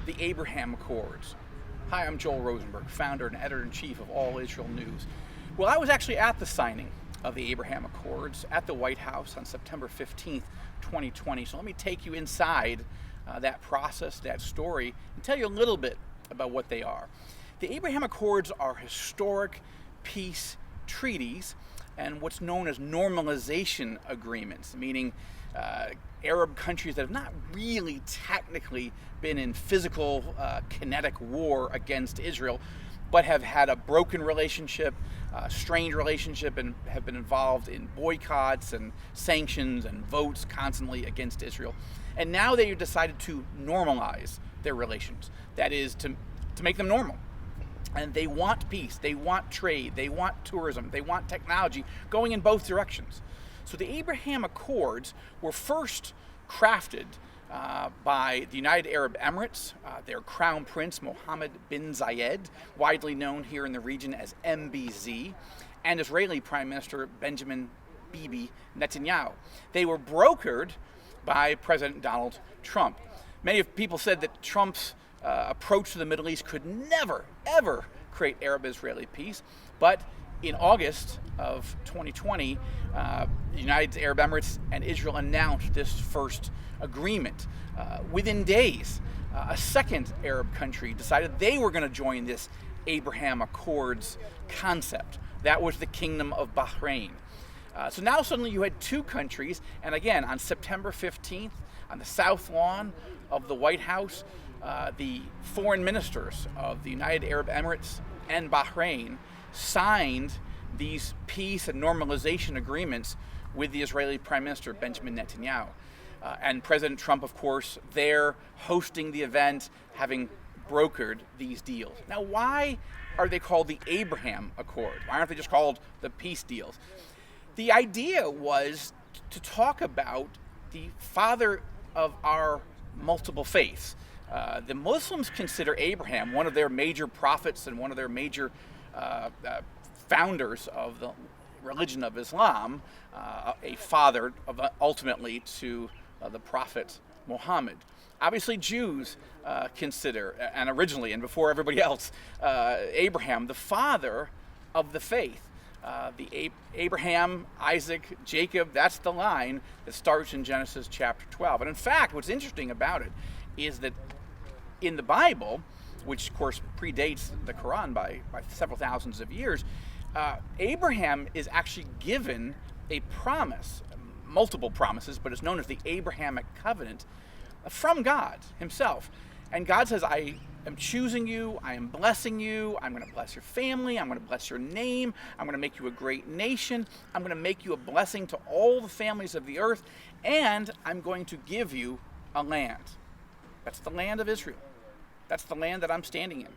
the Abraham Accords. Hi, I'm Joel Rosenberg, founder and editor-in-chief of All Israel News. Well, I was actually at the signing of the Abraham Accords at the White House on September 15th, 2020. So let me take you inside that process, that story, and tell you a little bit about what they are. The Abraham Accords are historic peace treaties and what's known as normalization agreements, meaning Arab countries that have not really technically been in physical, kinetic war against Israel, but have had a broken relationship, strained relationship, and have been involved in boycotts and sanctions and votes constantly against Israel. And now they decided to normalize their relations. That is, to make them normal. And they want peace, they want trade, they want tourism, they want technology going in both directions. So the Abraham Accords were first crafted by the United Arab Emirates, their Crown Prince Mohammed bin Zayed, widely known here in the region as MBZ, and Israeli Prime Minister Benjamin Bibi Netanyahu. They were brokered by President Donald Trump. Many people said that Trump's approach to the Middle East could never, ever create Arab-Israeli peace, but in August of 2020, the United Arab Emirates and Israel announced this first agreement. Within days, a second Arab country decided they were going to join this Abraham Accords concept. That was the Kingdom of Bahrain. So now suddenly you had two countries, and again, on September 15th, on the South Lawn of the White House, the foreign ministers of the United Arab Emirates and Bahrain signed these peace and normalization agreements with the Israeli Prime Minister Benjamin Netanyahu. And President Trump, of course, there hosting the event, having brokered these deals. Now, why are they called the Abraham Accord? Why aren't they just called the peace deals? The idea was to talk about the father of our multiple faiths. The Muslims consider Abraham one of their major prophets and one of their major founders of the religion of Islam, a father ultimately to the prophet Muhammad. Obviously, Jews consider, and originally and before everybody else, Abraham the father of the faith. Abraham, Isaac, Jacob, that's the line that starts in Genesis chapter 12. And in fact, what's interesting about it is that in the Bible, which of course predates the Quran by several thousands of years, Abraham is actually given a promise, multiple promises, but it's known as the Abrahamic covenant from God himself. And God says, I am choosing you, I am blessing you, I'm going to bless your family, I'm going to bless your name, I'm going to make you a great nation, I'm going to make you a blessing to all the families of the earth, and I'm going to give you a land. That's the land of Israel. That's the land that I'm standing in.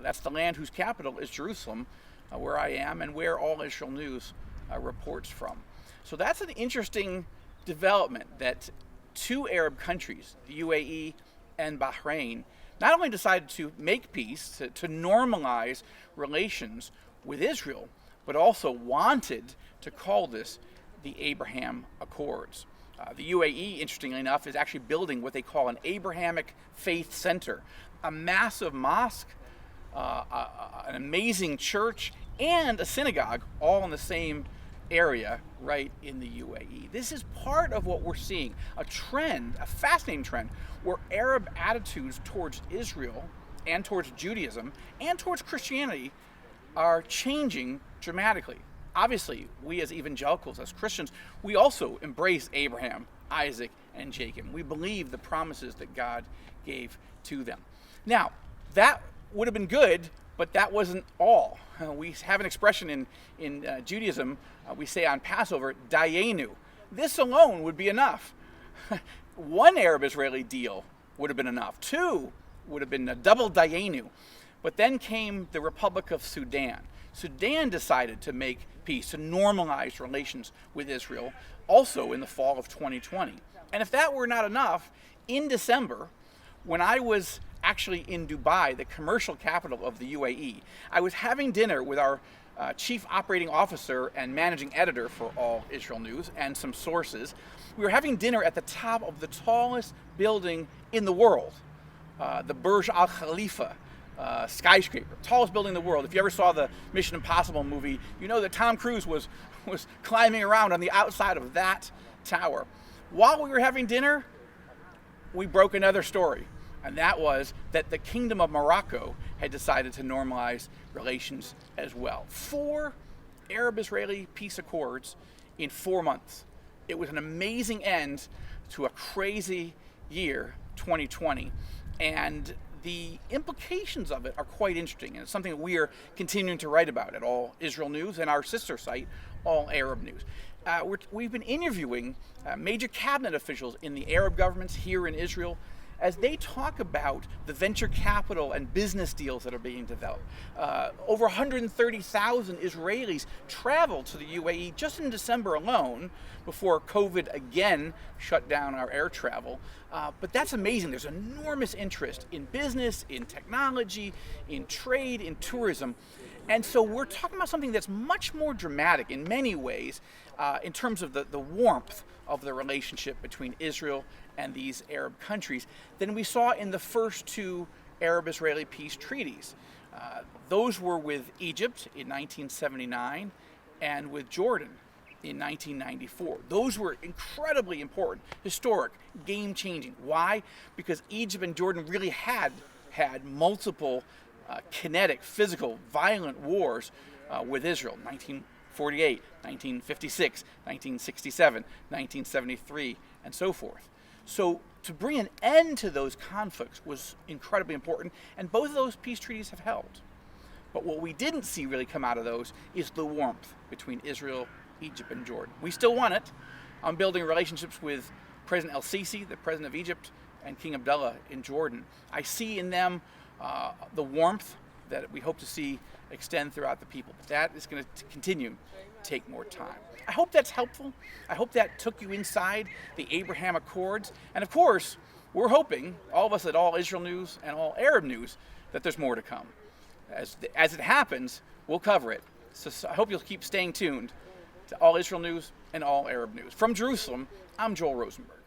That's the land whose capital is Jerusalem, where I am and where All Israel News reports from. So that's an interesting development that two Arab countries, the UAE and Bahrain, not only decided to make peace, to normalize relations with Israel, but also wanted to call this the Abraham Accords. The UAE, interestingly enough, is actually building what they call an Abrahamic Faith Center, a massive mosque, an amazing church, and a synagogue, all in the same area right in the UAE. This is part of what we're seeing, a trend, a fascinating trend, where Arab attitudes towards Israel and towards Judaism and towards Christianity are changing dramatically. Obviously, we as evangelicals, as Christians, we also embrace Abraham, Isaac, and Jacob. We believe the promises that God gave to them. Now, that would have been good, but that wasn't all. We have an expression in Judaism, we say on Passover, dayenu. This alone would be enough. One Arab-Israeli deal would have been enough. Two would have been a double dayenu. But then came the Republic of Sudan. Sudan decided to make peace, to normalize relations with Israel, also in the fall of 2020. And if that were not enough, in December, when I was actually in Dubai, the commercial capital of the UAE, I was having dinner with our chief operating officer and managing editor for All Israel News and some sources. We were having dinner at the top of the tallest building in the world, the Burj Al Khalifa skyscraper, tallest building in the world. If you ever saw the Mission Impossible movie, you know that Tom Cruise was climbing around on the outside of that tower. While we were having dinner, we broke another story, and that was that the Kingdom of Morocco had decided to normalize relations as well. 4 Arab-Israeli peace accords in 4 months. It was an amazing end to a crazy year, 2020, and the implications of it are quite interesting, and it's something that we are continuing to write about at All Israel News and our sister site, All Arab News. We've been interviewing major cabinet officials in the Arab governments here in Israel as they talk about the venture capital and business deals that are being developed. Over 130,000 Israelis traveled to the UAE just in December alone, before COVID again shut down our air travel. But that's amazing. There's enormous interest in business, in technology, in trade, in tourism. And so we're talking about something that's much more dramatic in many ways in terms of the warmth of the relationship between Israel and these Arab countries than we saw in the first 2 Arab-Israeli peace treaties. Those were with Egypt in 1979 and with Jordan in 1994. Those were incredibly important, historic, game-changing. Why? Because Egypt and Jordan really had multiple kinetic, physical, violent wars with Israel. 1948, 1956, 1967, 1973, and so forth. So to bring an end to those conflicts was incredibly important, and both of those peace treaties have held. But what we didn't see really come out of those is the warmth between Israel, Egypt, and Jordan. We still want it. I'm building relationships with President El-Sisi, the president of Egypt, and King Abdullah in Jordan. I see in them the warmth that we hope to see extend throughout the people. But that is going to continue to take more time. I hope that's helpful. I hope that took you inside the Abraham Accords. And of course, we're hoping, all of us at All Israel News and All Arab News, that there's more to come. As it happens, we'll cover it. So I hope you'll keep staying tuned to All Israel News and All Arab News. From Jerusalem, I'm Joel Rosenberg.